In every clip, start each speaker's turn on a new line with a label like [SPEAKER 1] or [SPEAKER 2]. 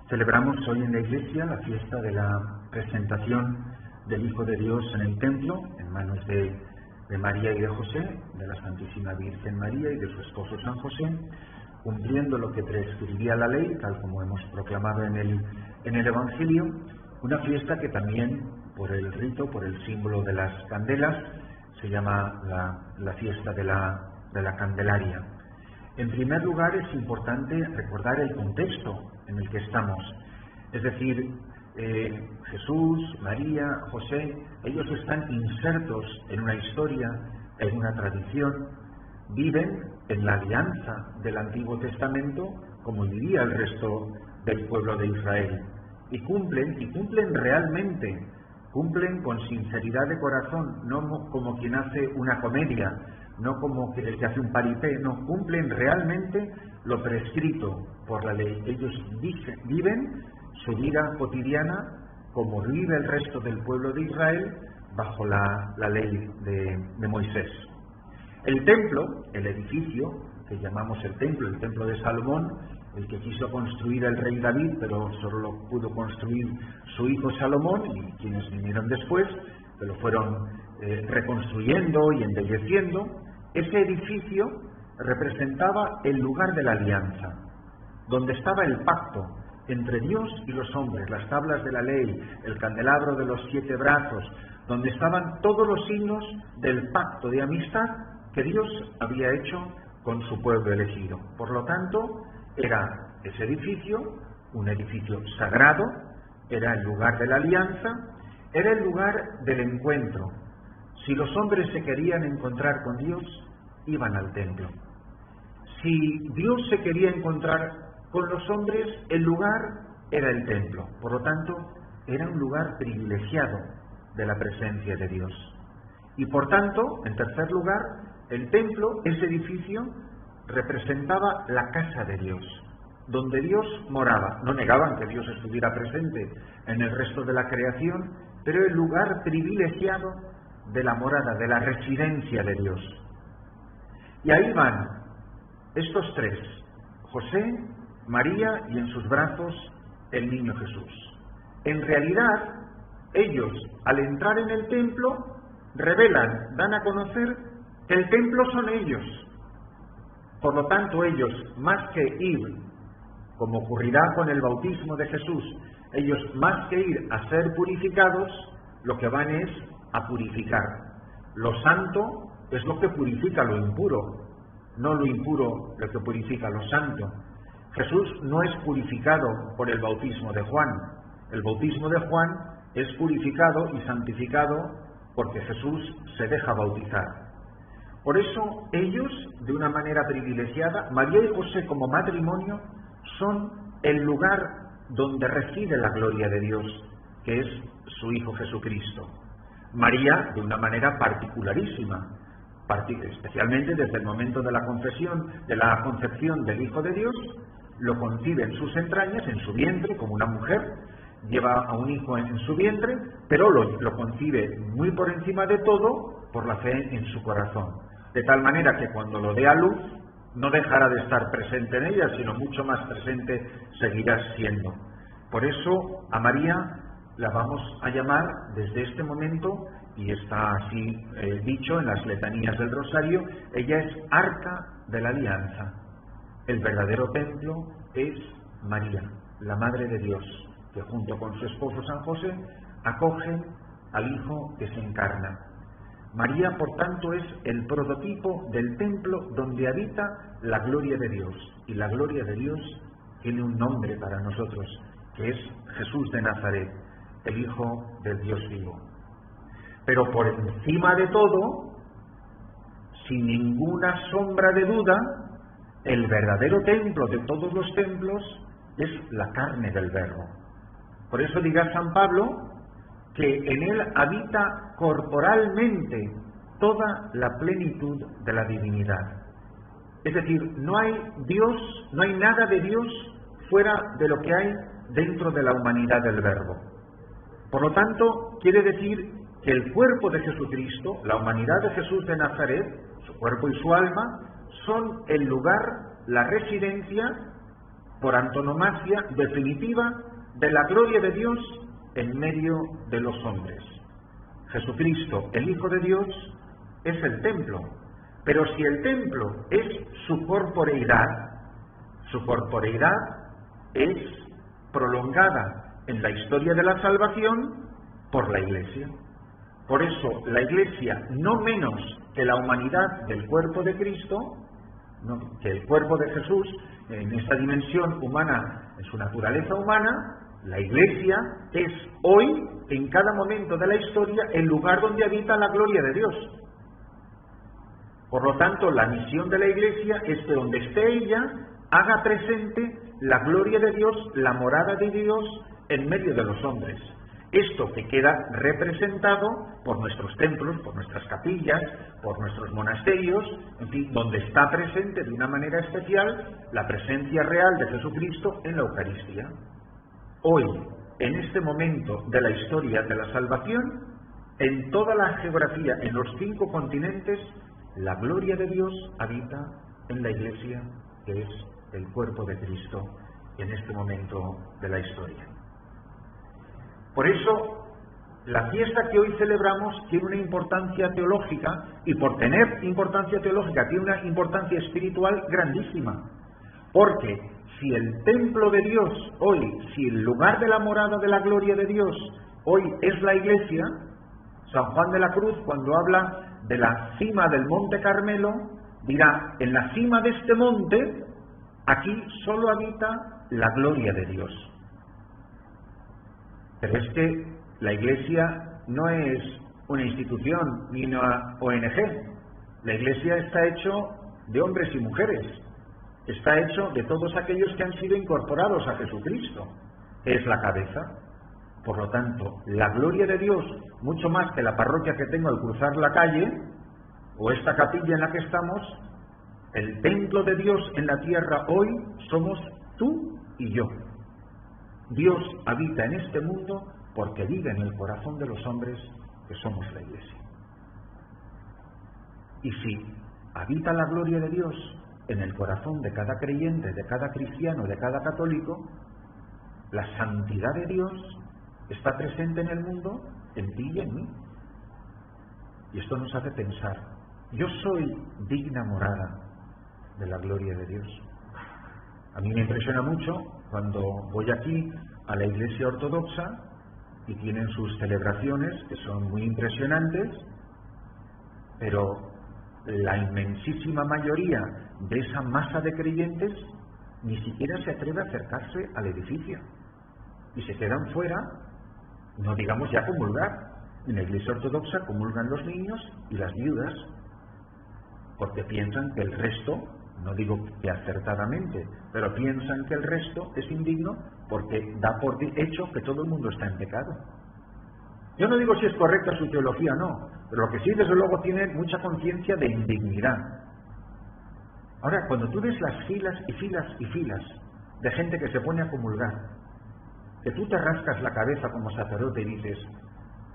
[SPEAKER 1] Celebramos hoy en la Iglesia la fiesta de la presentación del Hijo de Dios en el templo, en manos de María y de José, de la Santísima Virgen María y de su esposo San José, cumpliendo lo que prescribía la ley, tal como hemos proclamado en el Evangelio, una fiesta que también, por el rito, por el símbolo de las candelas, se llama la fiesta de la Candelaria. En primer lugar, es importante recordar el contexto en el que estamos. Es decir, Jesús, María, José, ellos están insertos en una historia, en una tradición, viven en la alianza del Antiguo Testamento, como vivía el resto del pueblo de Israel, y cumplen realmente, cumplen con sinceridad de corazón, no como quien hace una comedia, no como el que hace un paripé, no, cumplen realmente lo prescrito por la ley. Ellos viven su vida cotidiana como vive el resto del pueblo de Israel bajo la ley de Moisés. El templo, el edificio que llamamos el templo de Salomón, el que quiso construir el rey David, pero solo lo pudo construir su hijo Salomón y quienes vinieron después, que lo fueron reconstruyendo y embelleciendo. Ese edificio representaba el lugar de la alianza, donde estaba el pacto entre Dios y los hombres, las tablas de la ley, el candelabro de los 7 brazos, donde estaban todos los signos del pacto de amistad que Dios había hecho con su pueblo elegido. Por lo tanto, era ese edificio, un edificio sagrado, era el lugar de la alianza, era el lugar del encuentro. Si los hombres se querían encontrar con Dios, iban al templo. Si Dios se quería encontrar con los hombres, el lugar era el templo. Por lo tanto, era un lugar privilegiado de la presencia de Dios. Y por tanto, en tercer lugar, el templo, ese edificio, representaba la casa de Dios, donde Dios moraba. No negaban que Dios estuviera presente en el resto de la creación, pero el lugar privilegiado de la morada, de la residencia de Dios. Y ahí van estos tres, José, María y en sus brazos el niño Jesús. En realidad, ellos, al entrar en el templo, revelan, dan a conocer que el templo son ellos. Por lo tanto, ellos, más que ir, como ocurrirá con el bautismo de Jesús, ellos, más que ir a ser purificados, lo que van es a purificar. Lo santo es lo que purifica lo impuro, no lo impuro lo que purifica lo santo. Jesús no es purificado por el bautismo de Juan. El bautismo de Juan es purificado y santificado porque Jesús se deja bautizar. Por eso ellos, de una manera privilegiada, María y José como matrimonio, son el lugar donde reside la gloria de Dios, que es su Hijo Jesucristo. María, de una manera particularísima, especialmente desde el momento de la concepción del Hijo de Dios, lo concibe en sus entrañas, en su vientre, como una mujer, lleva a un hijo en su vientre, pero lo concibe muy por encima de todo por la fe en su corazón. De tal manera que cuando lo dé a luz, no dejará de estar presente en ella, sino mucho más presente seguirá siendo. Por eso a María la vamos a llamar desde este momento, y está así dicho en las letanías del Rosario, ella es arca de la alianza. El verdadero templo es María, la Madre de Dios, que junto con su esposo San José acoge al Hijo que se encarna. María, por tanto, es el prototipo del templo donde habita la gloria de Dios. Y la gloria de Dios tiene un nombre para nosotros, que es Jesús de Nazaret, el Hijo del Dios vivo. Pero por encima de todo, sin ninguna sombra de duda, el verdadero templo de todos los templos es la carne del Verbo. Por eso diga San Pablo que en él habita corporalmente toda la plenitud de la divinidad. Es decir, no hay Dios, no hay nada de Dios fuera de lo que hay dentro de la humanidad del Verbo. Por lo tanto, quiere decir que el cuerpo de Jesucristo, la humanidad de Jesús de Nazaret, su cuerpo y su alma, son el lugar, la residencia por antonomasia definitiva de la gloria de Dios en medio de los hombres. Jesucristo, el Hijo de Dios, es el templo, pero si el templo es su corporeidad es prolongada en la historia de la salvación por la Iglesia. Por eso la Iglesia, no menos que la humanidad del cuerpo de Cristo, que el cuerpo de Jesús, en esta dimensión humana, en su naturaleza humana, la Iglesia es hoy, en cada momento de la historia, el lugar donde habita la gloria de Dios. Por lo tanto, la misión de la Iglesia es que donde esté ella, haga presente la gloria de Dios, la morada de Dios en medio de los hombres. Esto que queda representado por nuestros templos, por nuestras capillas, por nuestros monasterios, en fin, donde está presente de una manera especial la presencia real de Jesucristo en la Eucaristía. Hoy, en este momento de la historia de la salvación, en toda la geografía, en los 5 continentes, la gloria de Dios habita en la Iglesia, que es el cuerpo de Cristo, en este momento de la historia. Por eso, la fiesta que hoy celebramos tiene una importancia teológica, y por tener importancia teológica tiene una importancia espiritual grandísima. Porque si el templo de Dios hoy, si el lugar de la morada de la gloria de Dios hoy es la Iglesia, San Juan de la Cruz, cuando habla de la cima del Monte Carmelo, dirá, en la cima de este monte, aquí solo habita la gloria de Dios. Pero es que la Iglesia no es una institución ni una ONG. La Iglesia está hecho de hombres y mujeres. Está hecho de todos aquellos que han sido incorporados a Jesucristo, que es la cabeza. Por lo tanto, la gloria de Dios, mucho más que la parroquia que tengo al cruzar la calle, o esta capilla en la que estamos, el templo de Dios en la tierra hoy somos tú y yo. Dios habita en este mundo porque vive en el corazón de los hombres, que somos la Iglesia. Y si habita la gloria de Dios en el corazón de cada creyente, de cada cristiano, de cada católico, la santidad de Dios está presente en el mundo, en ti y en mí. Y esto nos hace pensar, yo soy digna morada de la gloria de Dios. A mí me impresiona mucho cuando voy aquí a la Iglesia Ortodoxa y tienen sus celebraciones que son muy impresionantes, pero la inmensísima mayoría de esa masa de creyentes ni siquiera se atreve a acercarse al edificio y se quedan fuera, no digamos ya comulgar. En la Iglesia Ortodoxa comulgan los niños y las viudas, porque piensan que el resto, no digo que acertadamente, pero piensan que el resto es indigno porque da por hecho que todo el mundo está en pecado. Yo no digo si es correcta su teología o no, pero lo que sí, desde luego, tiene mucha conciencia de indignidad. Ahora, cuando tú ves las filas y filas y filas de gente que se pone a comulgar, que tú te rascas la cabeza como sacerdote y dices,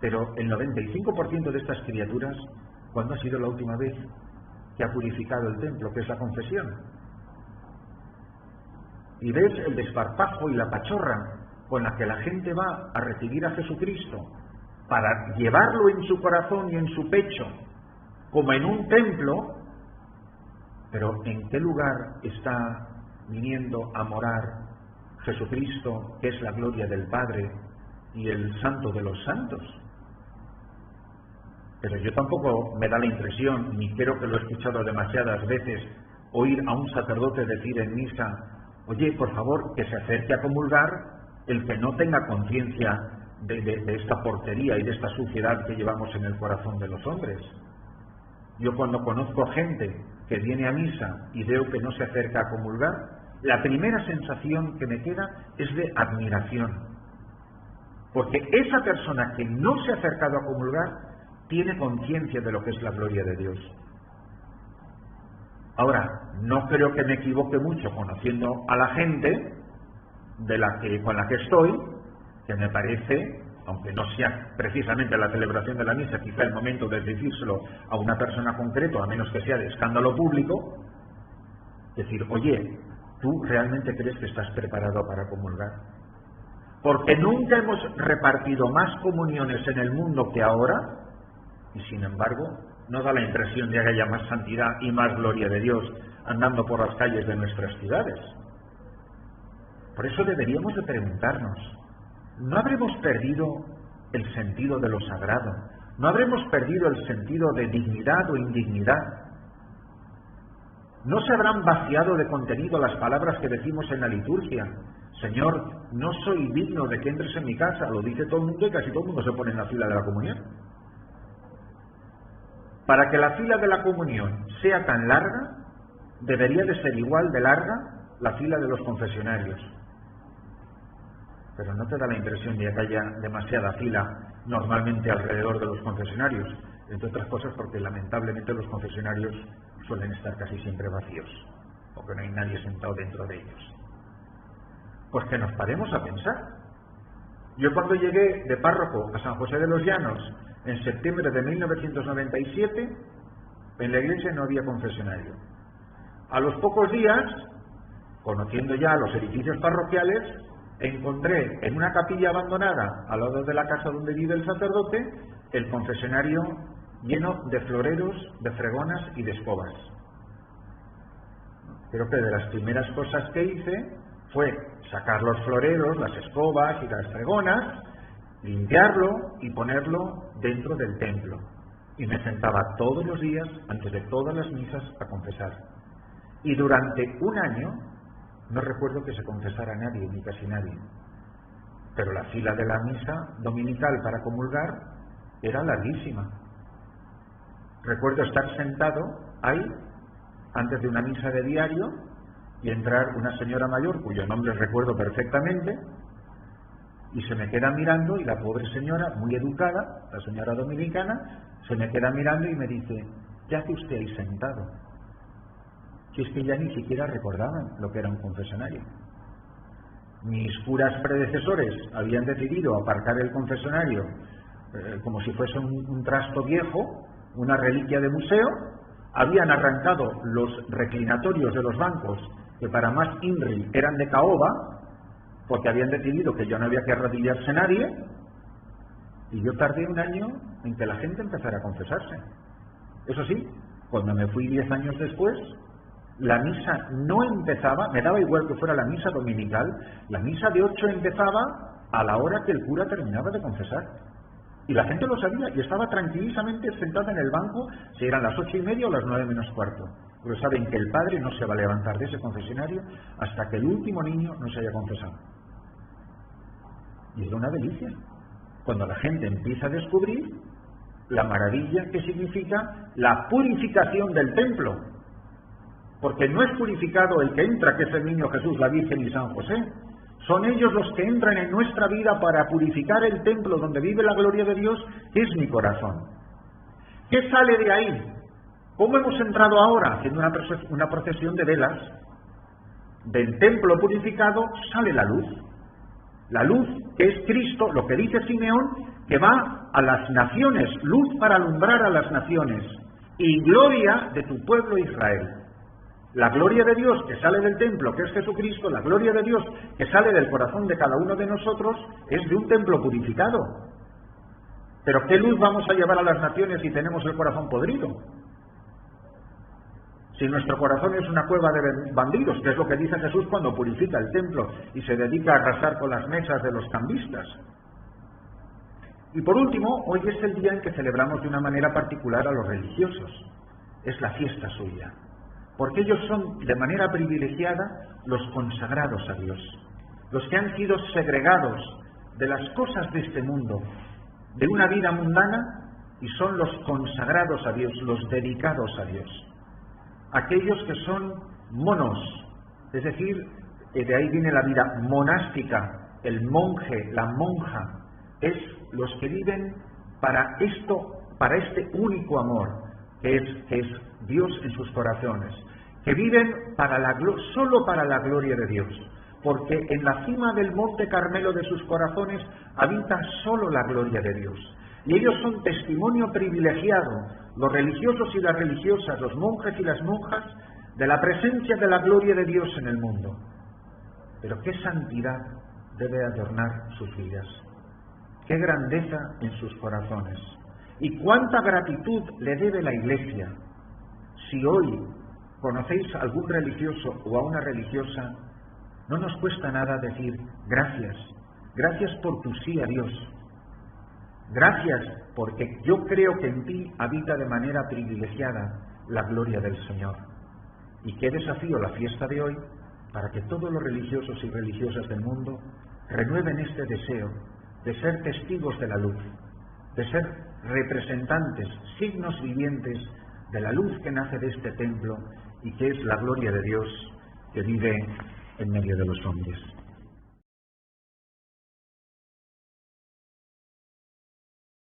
[SPEAKER 1] pero el 95% de estas criaturas, ¿cuándo ha sido la última vez que ha purificado el templo, que es la confesión? Y ves el desparpajo y la pachorra con la que la gente va a recibir a Jesucristo para llevarlo en su corazón y en su pecho, como en un templo, pero ¿en qué lugar está viniendo a morar Jesucristo, que es la gloria del Padre y el Santo de los Santos? Pero yo tampoco me da la impresión, ni creo que lo he escuchado demasiadas veces, oír a un sacerdote decir en misa, oye, por favor, que se acerque a comulgar el que no tenga conciencia de esta porquería y de esta suciedad que llevamos en el corazón de los hombres. Yo cuando conozco gente que viene a misa y veo que no se acerca a comulgar, la primera sensación que me queda es de admiración. Porque esa persona que no se ha acercado a comulgar tiene conciencia de lo que es la gloria de Dios. Ahora, no creo que me equivoque mucho conociendo a la gente con la que estoy, que me parece, aunque no sea precisamente la celebración de la misa, quizá el momento de decírselo a una persona concreta, a menos que sea de escándalo público, decir, oye, ¿Tú realmente crees que estás preparado para comulgar? Porque nunca hemos repartido más comuniones en el mundo que ahora, y sin embargo no da la impresión de que haya más santidad y más gloria de Dios andando por las calles de nuestras ciudades. Por eso deberíamos de preguntarnos, ¿no habremos perdido el sentido de lo sagrado? ¿No habremos perdido el sentido de dignidad o indignidad? ¿No se habrán vaciado de contenido las palabras que decimos en la liturgia? Señor, no soy digno de que entres en mi casa. Lo dice todo el mundo y casi todo el mundo se pone en la fila de la comunión. Para que la fila de la comunión sea tan larga, debería de ser igual de larga la fila de los confesionarios. Pero no te da la impresión de que haya demasiada fila normalmente alrededor de los confesionarios, entre otras cosas porque lamentablemente los confesionarios suelen estar casi siempre vacíos, o que no hay nadie sentado dentro de ellos. Pues que nos paremos a pensar. Yo cuando llegué de párroco a San José de los Llanos en septiembre de 1997, en la iglesia no había confesionario. A los pocos días, conociendo ya los edificios parroquiales, encontré en una capilla abandonada al lado de la casa donde vive el sacerdote el confesionario lleno de floreros, de fregonas y de escobas. Creo que de las primeras cosas que hice fue sacar los floreros, las escobas y las fregonas, limpiarlo y ponerlo dentro del templo. Y me sentaba todos los días, antes de todas las misas, a confesar. Y durante un año no recuerdo que se confesara nadie, ni casi nadie. Pero la fila de la misa dominical para comulgar era larguísima. Recuerdo estar sentado ahí, antes de una misa de diario, y entrar una señora mayor, cuyo nombre recuerdo perfectamente, y se me queda mirando, y la pobre señora, muy educada, la señora dominicana, se me queda mirando y me dice: ¿qué hace usted ahí sentado? Si es que ya ni siquiera recordaban lo que era un confesionario. Mis curas predecesores habían decidido aparcar el confesionario como si fuese un trasto viejo, una reliquia de museo. Habían arrancado los reclinatorios de los bancos, que para más INRI eran de caoba, porque habían decidido que ya no había que arrodillarse nadie, y yo tardé un año en que la gente empezara a confesarse. Eso sí, cuando me fui 10 años después, la misa no empezaba, me daba igual que fuera la misa dominical, la misa de 8 empezaba a la hora que el cura terminaba de confesar. Y la gente lo sabía y estaba tranquilísamente sentada en el banco, si eran las 8:30 o las 9 menos cuarto. Pero saben que el padre no se va a levantar de ese confesionario hasta que el último niño no se haya confesado. Y es una delicia. Cuando la gente empieza a descubrir la maravilla que significa la purificación del templo. Porque no es purificado el que entra, que es el niño Jesús, la Virgen y San José. Son ellos los que entran en nuestra vida para purificar el templo donde vive la gloria de Dios, que es mi corazón. ¿Qué sale de ahí? ¿Cómo hemos entrado ahora? Haciendo una procesión de velas. Del templo purificado sale la luz. La luz que es Cristo, lo que dice Simeón, que va a las naciones, luz para alumbrar a las naciones, y gloria de tu pueblo Israel. La gloria de Dios que sale del templo, que es Jesucristo, la gloria de Dios que sale del corazón de cada uno de nosotros, es de un templo purificado. Pero ¿qué luz vamos a llevar a las naciones si tenemos el corazón podrido? Si nuestro corazón es una cueva de bandidos, que es lo que dice Jesús cuando purifica el templo y se dedica a arrasar con las mesas de los cambistas. Y por último, hoy es el día en que celebramos de una manera particular a los religiosos. Es la fiesta suya. Porque ellos son de manera privilegiada los consagrados a Dios, los que han sido segregados de las cosas de este mundo, de una vida mundana, y son los consagrados a Dios, los dedicados a Dios. Aquellos que son monos, es decir, de ahí viene la vida monástica, el monje, la monja, es los que viven para esto, para este único amor, que es Dios en sus corazones, que viven solo para la gloria de Dios, porque en la cima del monte Carmelo de sus corazones habita solo la gloria de Dios. Y ellos son testimonio privilegiado, los religiosos y las religiosas, los monjes y las monjas, de la presencia de la gloria de Dios en el mundo. Pero qué santidad debe adornar sus vidas, qué grandeza en sus corazones, y cuánta gratitud le debe la Iglesia. Si hoy conocéis a algún religioso o a una religiosa, no nos cuesta nada decir gracias, gracias por tu sí a Dios, gracias porque yo creo que en ti habita de manera privilegiada la gloria del Señor. Y qué desafío la fiesta de hoy para que todos los religiosos y religiosas del mundo renueven este deseo de ser testigos de la luz, de ser representantes, signos vivientes de la luz que nace de este templo y que es la gloria de Dios que vive en medio de los hombres.